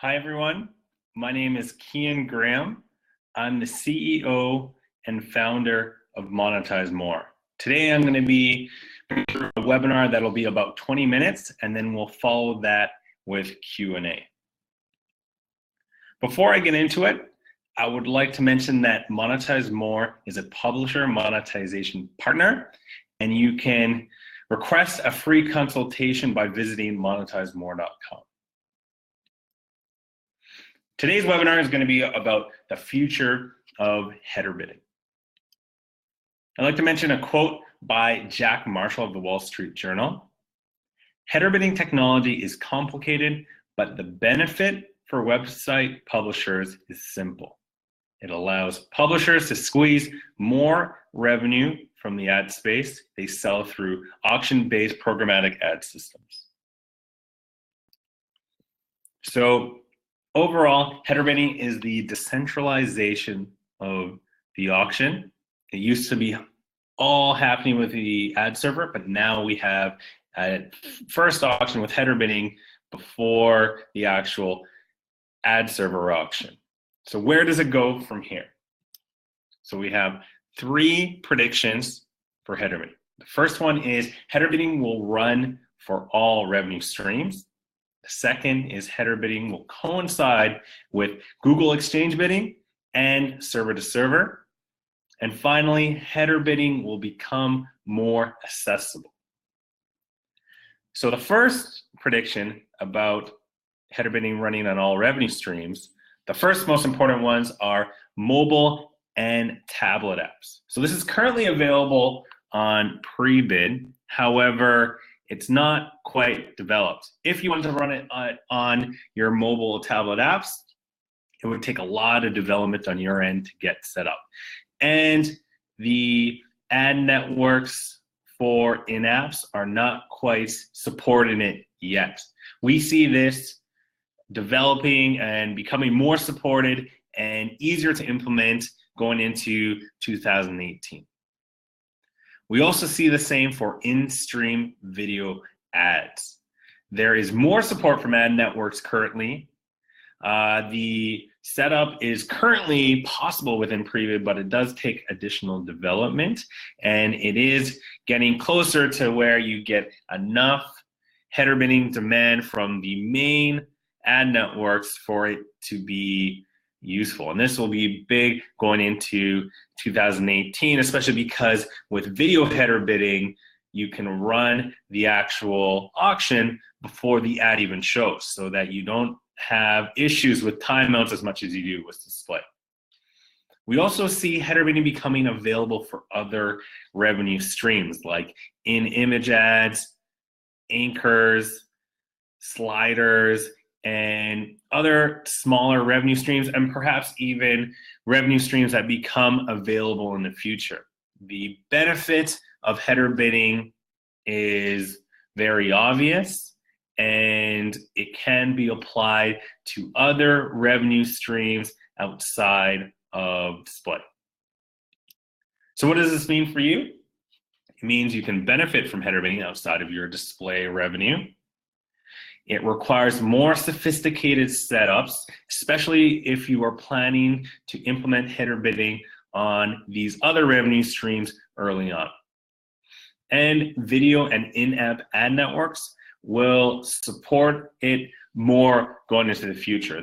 Hi, everyone. My name is Kean Graham. I'm the CEO and founder of MonetizeMore. Today, I'm going to be through a webinar that'll be about 20 minutes, and then we'll follow that with Q&A. Before I get into it, I would like to mention that MonetizeMore is a publisher monetization partner, and you can request a free consultation by visiting MonetizeMore.com. Today's webinar is going to be about the future of header bidding. I'd like to mention a quote by Jack Marshall of the Wall Street Journal. Header bidding technology is complicated, but the benefit for website publishers is simple. It allows publishers to squeeze more revenue from the ad space they sell through auction-based programmatic ad systems. So overall, header bidding is the decentralization of the auction. It used to be all happening with the ad server, but now we have a first auction with header bidding before the actual ad server auction. So where does it go from here? So we have three predictions for header bidding. The first one is header bidding will run for all revenue streams. The second is header bidding will coincide with Google Exchange bidding and server to server. And finally, header bidding will become more accessible. So the first prediction about header bidding running on all revenue streams, the first most important ones are mobile and tablet apps. So this is currently available on pre-bid. However, it's not quite developed. If you want to run it on your mobile tablet apps, it would take a lot of development on your end to get set up. And the ad networks for in-apps are not quite supporting it yet. We see this developing and becoming more supported and easier to implement going into 2018. We also see the same for in-stream video ads. There is more support from ad networks currently. The setup is currently possible within Preview, but it does take additional development, and it is getting closer to where you get enough header bidding demand from the main ad networks for it to be useful. And this will be big going into 2018, especially because with video header bidding, you can run the actual auction before the ad even shows so that you don't have issues with timeouts as much as you do with display. We also see header bidding becoming available for other revenue streams like in-image ads, anchors, sliders, and other smaller revenue streams, and perhaps even revenue streams that become available in the future. The benefit of header bidding is very obvious, and it can be applied to other revenue streams outside of display. So what does this mean for you? It means you can benefit from header bidding outside of your display revenue. It requires more sophisticated setups, especially if you are planning to implement header bidding on these other revenue streams early on. And video and in-app ad networks will support it more going into the future.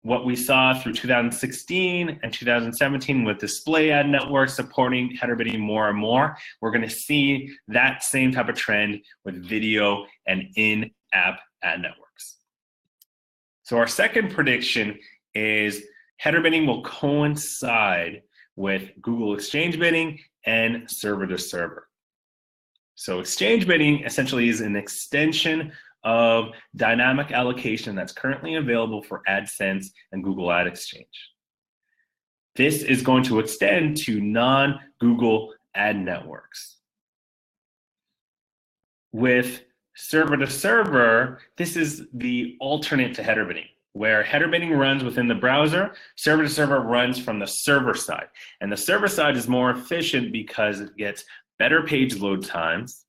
What we saw through 2016 and 2017 with display ad networks supporting header bidding more and more, we're going to see that same type of trend with video and in-app ad networks. So our second prediction is header bidding will coincide with Google Exchange bidding and server to server. So exchange bidding essentially is an extension of dynamic allocation that's currently available for AdSense and Google Ad Exchange. This is going to extend to non-Google ad networks. With server to server, this is the alternate to header bidding, where header bidding runs within the browser, server to server runs from the server side. And the server side is more efficient because it gets better page load times,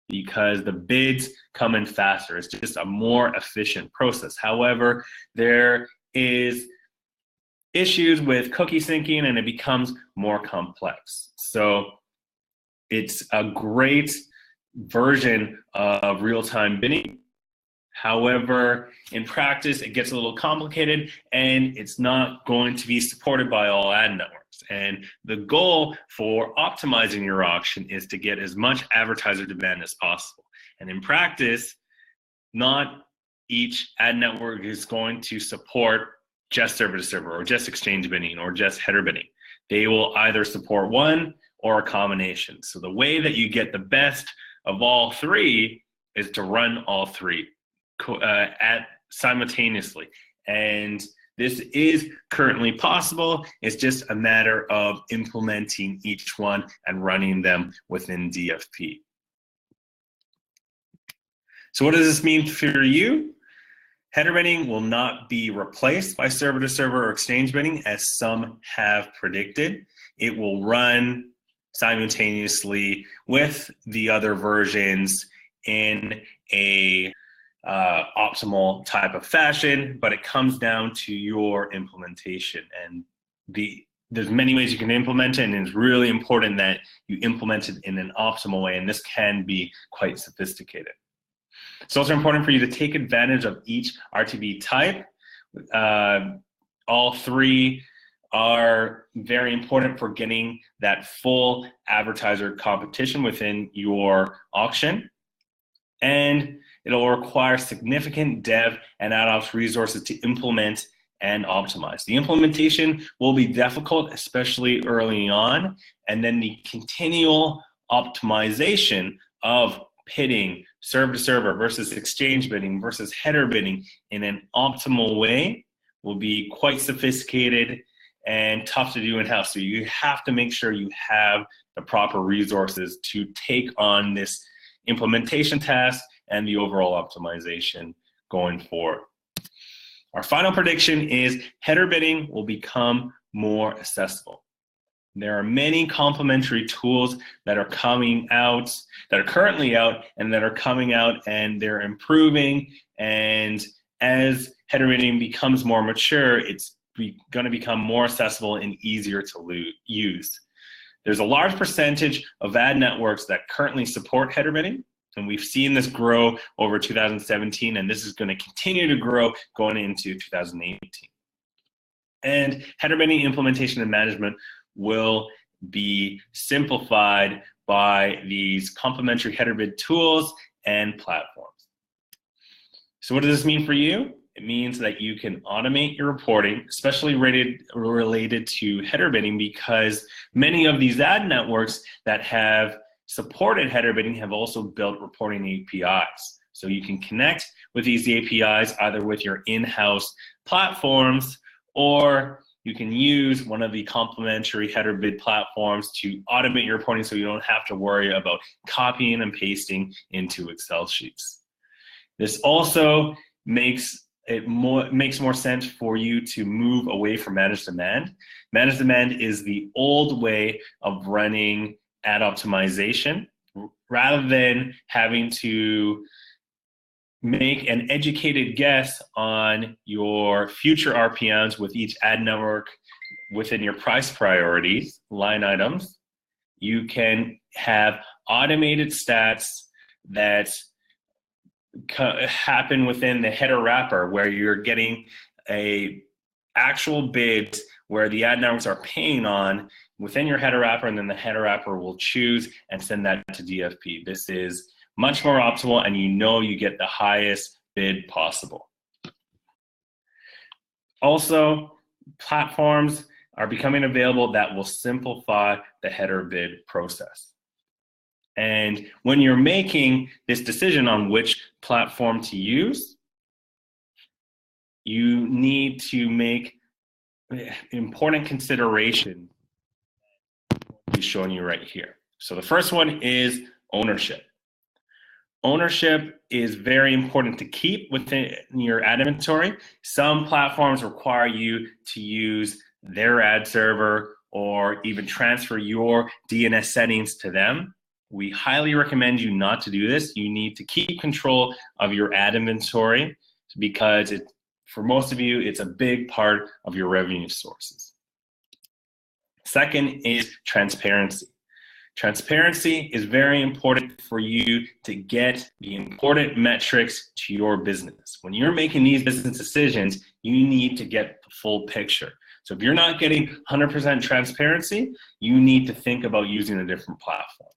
because the bids come in faster. It's just a more efficient process. However, there is issues with cookie syncing and it becomes more complex. So it's a great version of real-time bidding. However, in practice, it gets a little complicated and it's not going to be supported by all ad networks. And the goal for optimizing your auction is to get as much advertiser demand as possible. And in practice, not each ad network is going to support just server to server or just exchange bidding or just header bidding. They will either support one or a combination. So the way that you get the best of all three is to run all three simultaneously. And this is currently possible. It's just a matter of implementing each one and running them within DFP. So what does this mean for you? Header bidding will not be replaced by server-to-server or exchange bidding, as some have predicted. It will run simultaneously with the other versions in a optimal type of fashion, but it comes down to your implementation. And there's many ways you can implement it, and it's really important that you implement it in an optimal way, and this can be quite sophisticated. It's also important for you to take advantage of each RTB type. All three are very important for getting that full advertiser competition within your auction. And it'll require significant dev and ad ops resources to implement and optimize. The implementation will be difficult, especially early on, and then the continual optimization of pitting server to server versus exchange bidding versus header bidding in an optimal way will be quite sophisticated and tough to do in-house. So you have to make sure you have the proper resources to take on this implementation task and the overall optimization going forward. Our final prediction is header bidding will become more accessible. There are many complementary tools that are coming out, that are currently out, and that are coming out, and they're improving. And as header bidding becomes more mature, it's going to become more accessible and easier to use. There's a large percentage of ad networks that currently support header bidding, and we've seen this grow over 2017, and this is going to continue to grow going into 2018. And header bidding implementation and management will be simplified by these complementary header bid tools and platforms. So what does this mean for you? It means that you can automate your reporting, especially related to header bidding, because many of these ad networks that have supported header bidding have also built reporting APIs. So you can connect with these APIs either with your in-house platforms, or you can use one of the complementary header bid platforms to automate your reporting so you don't have to worry about copying and pasting into Excel sheets. This also makes more sense for you to move away from managed demand. Managed demand is the old way of running ad optimization. Rather than having to make an educated guess on your future RPMs with each ad network within your price priorities line items, you can have automated stats that happen within the header wrapper, where you're getting a actual bid where the ad networks are paying on within your header wrapper, and then the header wrapper will choose and send that to DFP. This is much more optimal, and you get the highest bid possible. Also, platforms are becoming available that will simplify the header bid process. And when you're making this decision on which platform to use, you need to make important consideration he's showing you right here. So the first one is ownership. Ownership is very important to keep within your ad inventory. Some platforms require you to use their ad server or even transfer your DNS settings to them. we highly recommend you not to do this. You need to keep control of your ad inventory because for most of you, it's a big part of your revenue sources. Second is transparency. Transparency is very important for you to get the important metrics to your business. When you're making these business decisions, you need to get the full picture. So if you're not getting 100% transparency, you need to think about using a different platform.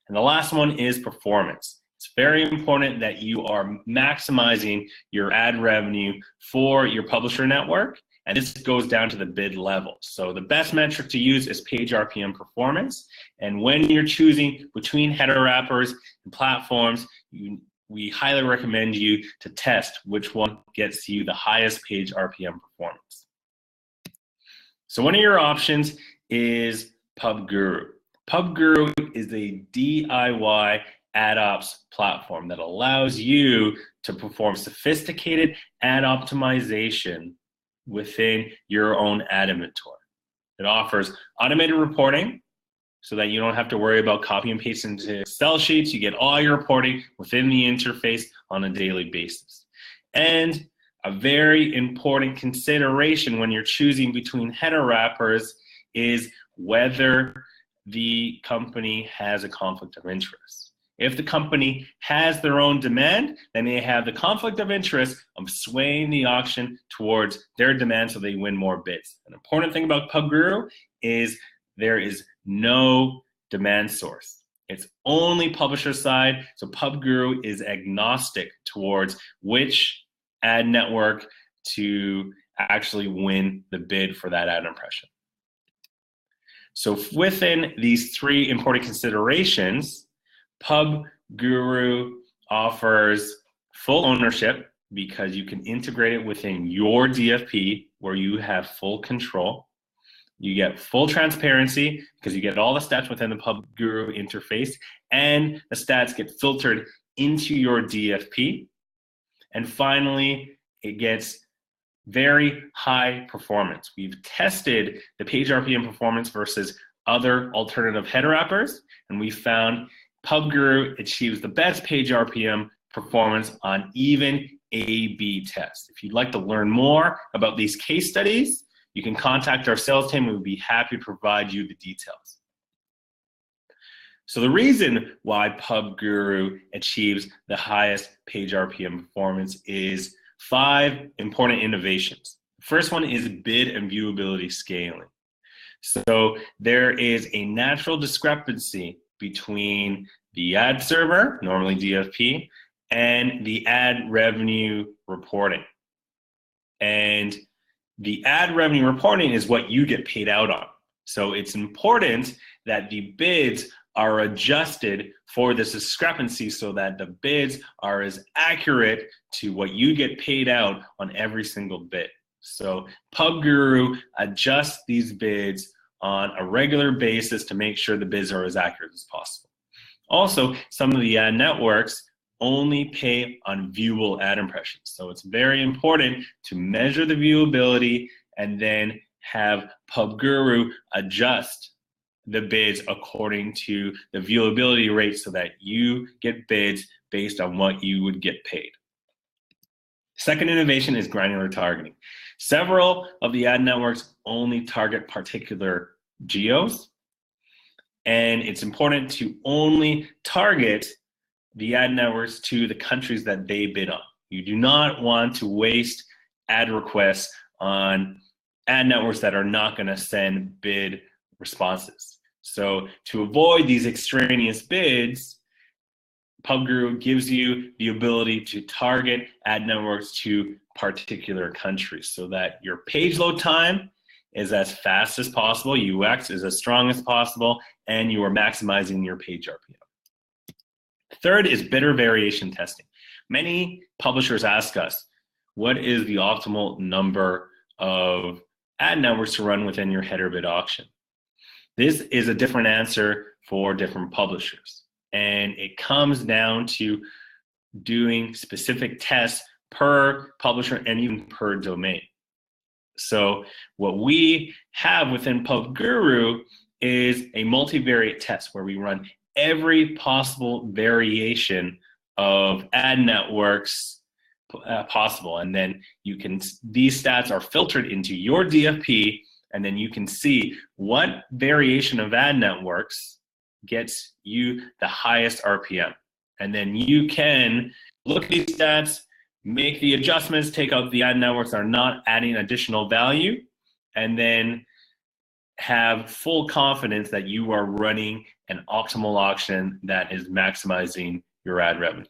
And the last one is performance. It's very important that you are maximizing your ad revenue for your publisher network. And this goes down to the bid level. So the best metric to use is page RPM performance. And when you're choosing between header wrappers and platforms, we highly recommend you to test which one gets you the highest page RPM performance. So one of your options is PubGuru. PubGuru is a DIY ad ops platform that allows you to perform sophisticated ad optimization within your own ad inventory. It offers automated reporting so that you don't have to worry about copy and paste into Excel sheets. You get all your reporting within the interface on a daily basis. And a very important consideration when you're choosing between header wrappers is whether the company has a conflict of interest. If the company has their own demand, then they have the conflict of interest of swaying the auction towards their demand so they win more bids. An important thing about PubGuru is there is no demand source. It's only publisher side, so PubGuru is agnostic towards which ad network to actually win the bid for that ad impression. So within these three important considerations, PubGuru offers full ownership because you can integrate it within your DFP where you have full control. You get full transparency because you get all the stats within the PubGuru interface, and the stats get filtered into your DFP. And finally, it gets very high performance. We've tested the page RPM performance versus other alternative header wrappers, and we found PubGuru achieves the best page RPM performance on even A/B tests. If you'd like to learn more about these case studies, you can contact our sales team. We would be happy to provide you the details. So the reason why PubGuru achieves the highest page RPM performance is 5 important innovations. The first one is bid and viewability scaling. So there is a natural discrepancy between the ad server, normally DFP, and the ad revenue reporting. And the ad revenue reporting is what you get paid out on. So it's important that the bids are adjusted for this discrepancy so that the bids are as accurate to what you get paid out on every single bid. So PubGuru adjusts these bids on a regular basis to make sure the bids are as accurate as possible. Also, some of the ad networks only pay on viewable ad impressions. So it's very important to measure the viewability and then have PubGuru adjust the bids according to the viewability rate so that you get bids based on what you would get paid. Second innovation is granular targeting. Several of the ad networks only target particular geos, and it's important to only target the ad networks to the countries that they bid on. You do not want to waste ad requests on ad networks that are not going to send bid responses. So to avoid these extraneous bids, PubGuru gives you the ability to target ad networks to particular countries so that your page load time is as fast as possible, UX is as strong as possible, and you are maximizing your page RPM. Third is bidder variation testing. Many publishers ask us, what is the optimal number of ad networks to run within your header bid auction? This is a different answer for different publishers. And it comes down to doing specific tests per publisher and even per domain. So what we have within PubGuru is a multivariate test where we run every possible variation of ad networks possible. And then these stats are filtered into your DFP, and then you can see what variation of ad networks gets you the highest RPM. And then you can look at these stats, make the adjustments, take out the ad networks that are not adding additional value, and then have full confidence that you are running an optimal auction that is maximizing your ad revenues.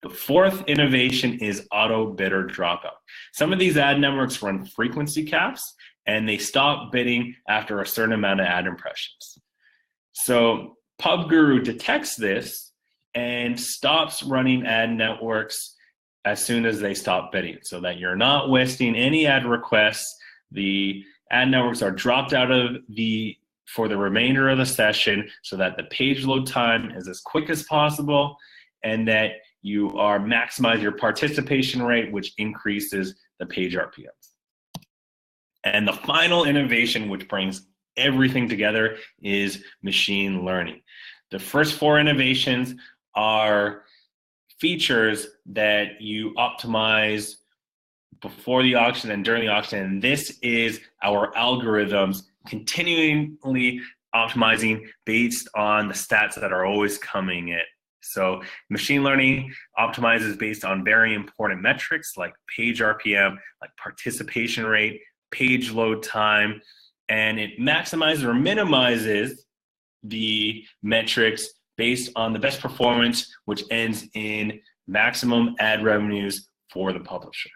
The fourth innovation is auto bidder dropout. Some of these ad networks run frequency caps and they stop bidding after a certain amount of ad impressions. So PubGuru detects this and stops running ad networks as soon as they stop bidding, so that you're not wasting any ad requests. The ad networks are dropped out of for the remainder of the session, so that the page load time is as quick as possible, and that you are maximize your participation rate, which increases the page RPMs. And the final innovation, which brings everything together, is machine learning. The first four innovations are features that you optimize before the auction and during the auction. And this is our algorithms continually optimizing based on the stats that are always coming in. So machine learning optimizes based on very important metrics like page RPM, like participation rate, page load time, and it maximizes or minimizes the metrics based on the best performance, which ends in maximum ad revenues for the publisher.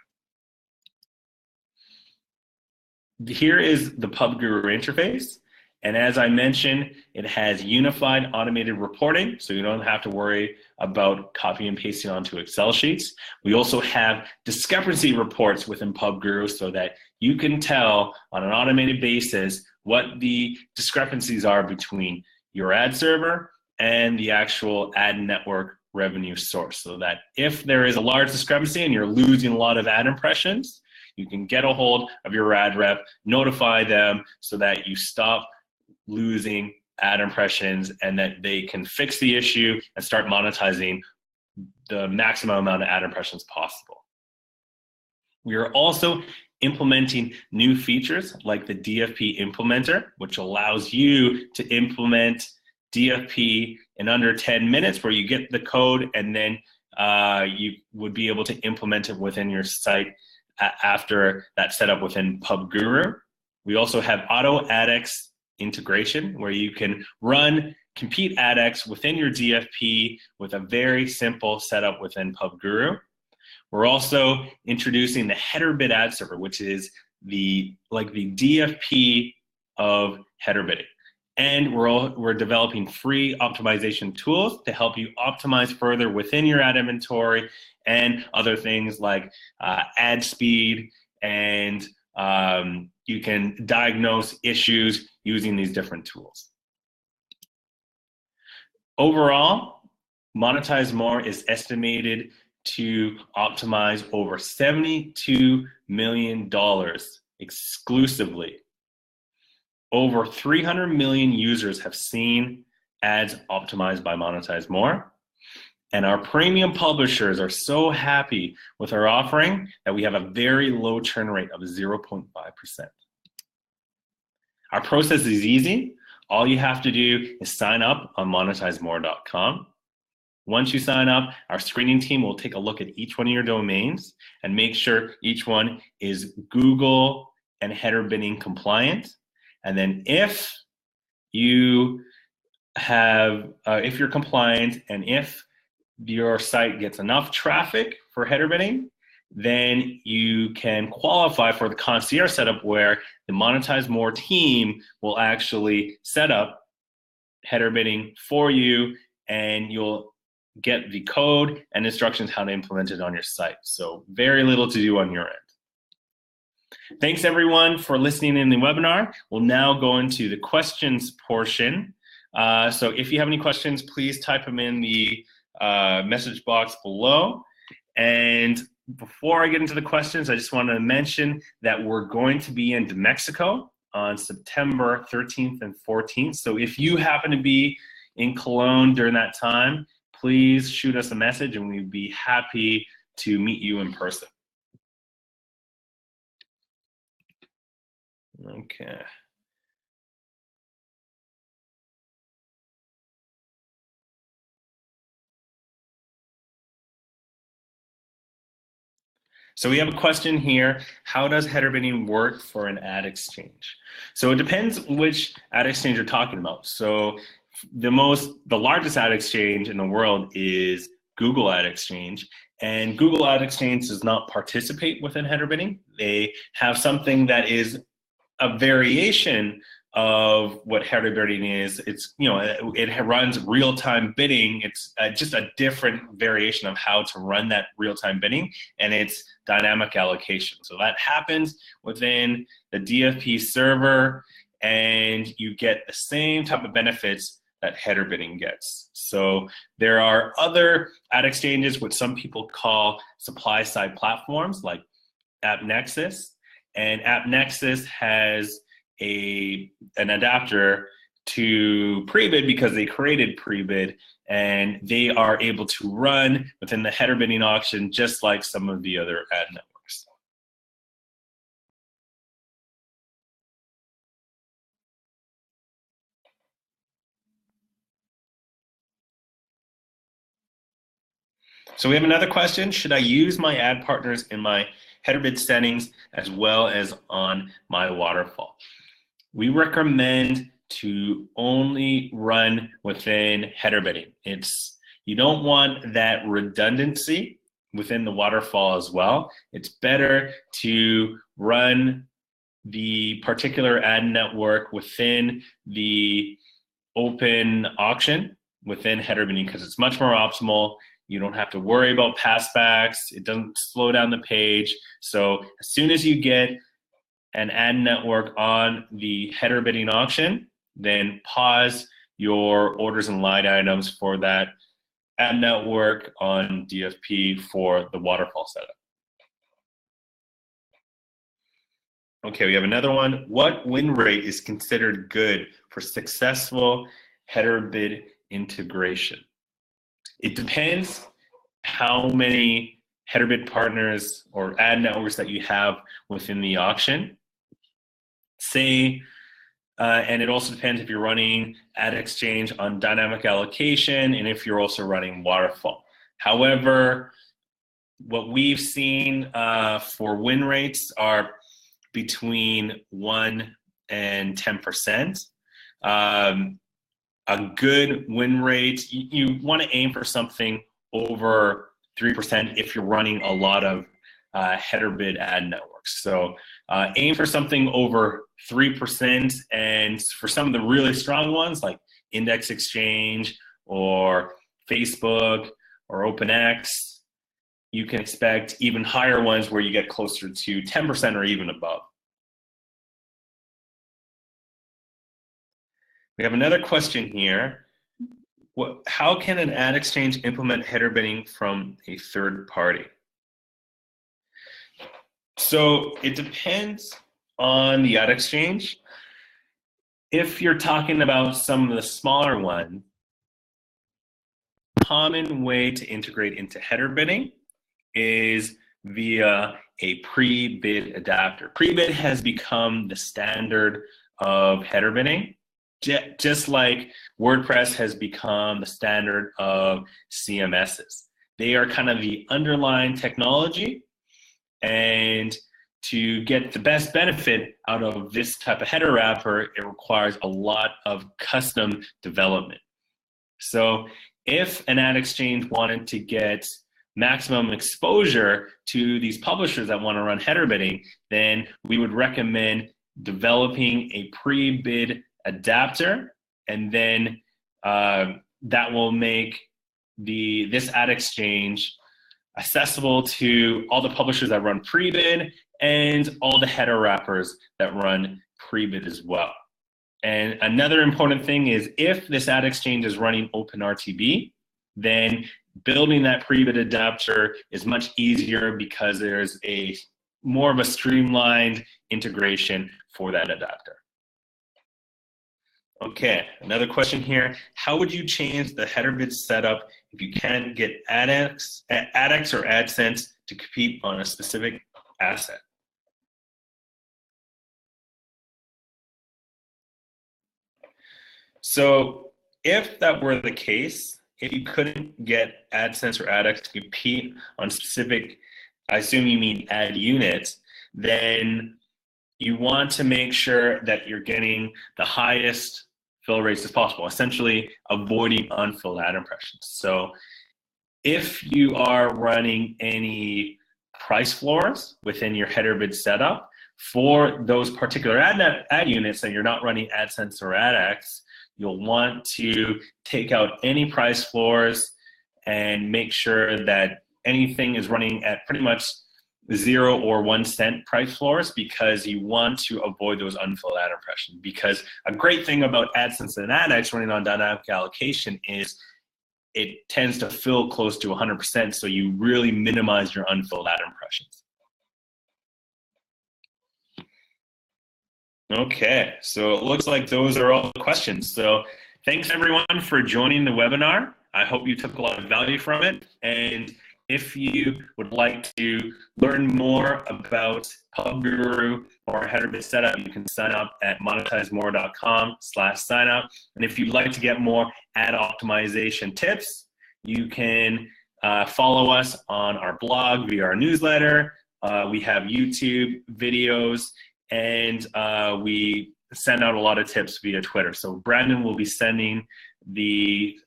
Here is the PubGuru interface. And as I mentioned, it has unified automated reporting, so you don't have to worry about copy and pasting onto Excel sheets. We also have discrepancy reports within PubGuru so that you can tell on an automated basis what the discrepancies are between your ad server and the actual ad network revenue source, so that if there is a large discrepancy and you're losing a lot of ad impressions, you can get a hold of your ad rep, notify them so that you stop losing ad impressions and that they can fix the issue and start monetizing the maximum amount of ad impressions possible. We are also implementing new features like the Dfp Implementer, which allows you to implement DFP in under 10 minutes, where you get the code and then you would be able to implement it within your site after that setup within PubGuru. We also have Auto AdX integration, where you can compete AdX within your DFP with a very simple setup within PubGuru. We're also introducing the header bid ad server, which is the DFP of header bidding. And we're developing free optimization tools to help you optimize further within your ad inventory and other things like ad speed, and you can diagnose issues using these different tools. Overall, MonetizeMore is estimated to optimize over $72 million exclusively. Over 300 million users have seen ads optimized by MonetizeMore. And our premium publishers are so happy with our offering that we have a very low churn rate of 0.5%. Our process is easy. All you have to do is sign up on MonetizeMore.com. Once you sign up, our screening team will take a look at each one of your domains and make sure each one is Google and header bidding compliant. And then if you're compliant and if your site gets enough traffic for header bidding, then you can qualify for the concierge setup, where the MonetizeMore team will actually set up header bidding for you, and you'll get the code and instructions how to implement it on your site. So very little to do on your end. Thanks everyone for listening in the webinar. We'll now go into the questions portion. So if you have any questions, please type them in the message box below. And before I get into the questions, I just want to mention that we're going to be in Mexico on September 13th and 14th. So if you happen to be in Cologne during that time, please shoot us a message and we'd be happy to meet you in person. Okay. So we have a question here. How does header bidding work for an ad exchange? So it depends which ad exchange you're talking about. So the largest ad exchange in the world is Google Ad Exchange, and Google Ad Exchange does not participate within header bidding. They have something that is a variation of what header bidding is. It's, it runs real-time bidding. It's just a different variation of how to run that real-time bidding, and it's dynamic allocation. So that happens within the DFP server, and you get the same type of benefits that header bidding gets. So there are other ad exchanges, which some people call supply-side platforms, like AppNexus. And AppNexus has an adapter to Prebid because they created Prebid, and they are able to run within the header bidding auction just like some of the other ad networks. So we have another question. Should I use my ad partners in my header bid settings as well as on my waterfall? We recommend to only run within header bidding. You don't want that redundancy within the waterfall as well. It's better to run the particular ad network within the open auction within header bidding because it's much more optimal. You don't have to worry about passbacks. It doesn't slow down the page. So as soon as you get an ad network on the header bidding auction, then pause your orders and line items for that ad network on DFP for the waterfall setup. Okay, we have another one. What win rate is considered good for successful header bid integration? It depends how many header bid partners or ad networks that you have within the auction. And it also depends if you're running ad exchange on dynamic allocation and if you're also running waterfall. However, what we've seen for win rates are between 1 and 10%. A good win rate, you want to aim for something over 3% if you're running a lot of header bid ad networks. So aim for something over 3%, and for some of the really strong ones like Index Exchange or Facebook or OpenX, you can expect even higher ones where you get closer to 10% or even above. We have another question here. How can an ad exchange implement header bidding from a third party? So it depends on the ad exchange. If you're talking about some of the smaller ones, a common way to integrate into header bidding is via a pre-bid adapter. Pre-bid has become the standard of header bidding, just like WordPress has become the standard of CMSs. They are kind of the underlying technology, and to get the best benefit out of this type of header wrapper, it requires a lot of custom development. So if an ad exchange wanted to get maximum exposure to these publishers that want to run header bidding, then we would recommend developing a pre-bid adapter, and then that will make this ad exchange accessible to all the publishers that run pre-bid and all the header wrappers that run pre-bid as well. And another important thing is if this ad exchange is running OpenRTB, then building that pre-bid adapter is much easier because there's more of a streamlined integration for that adapter. Okay, another question here. How would you change the header bid setup if you can't get AdX or AdSense to compete on a specific asset? So if that were the case, if you couldn't get AdSense or AdX to compete on specific, I assume you mean ad units, then you want to make sure that you're getting the highest fill rates as possible, essentially avoiding unfilled ad impressions. So if you are running any price floors within your header bid setup for those particular ad units and you're not running AdSense or AdX, you'll want to take out any price floors and make sure that anything is running at pretty much 0 or 1 cent price floors, because you want to avoid those unfilled ad impressions. Because a great thing about AdSense and AdX running on dynamic allocation is it tends to fill close to 100%, so you really minimize your unfilled ad impressions. Okay, so it looks like those are all the questions. So thanks everyone for joining the webinar. I hope you took a lot of value from it. And if you would like to learn more about PubGuru or header bid setup, you can sign up at monetizemore.com/signup. And if you'd like to get more ad optimization tips, you can follow us on our blog via our newsletter. We have YouTube videos, and we send out a lot of tips via Twitter. So Brandon will be sending the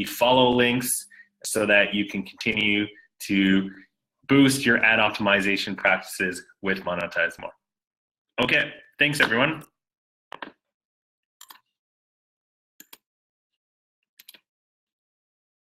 follow links so that you can continue to boost your ad optimization practices with MonetizeMore. Okay, thanks everyone.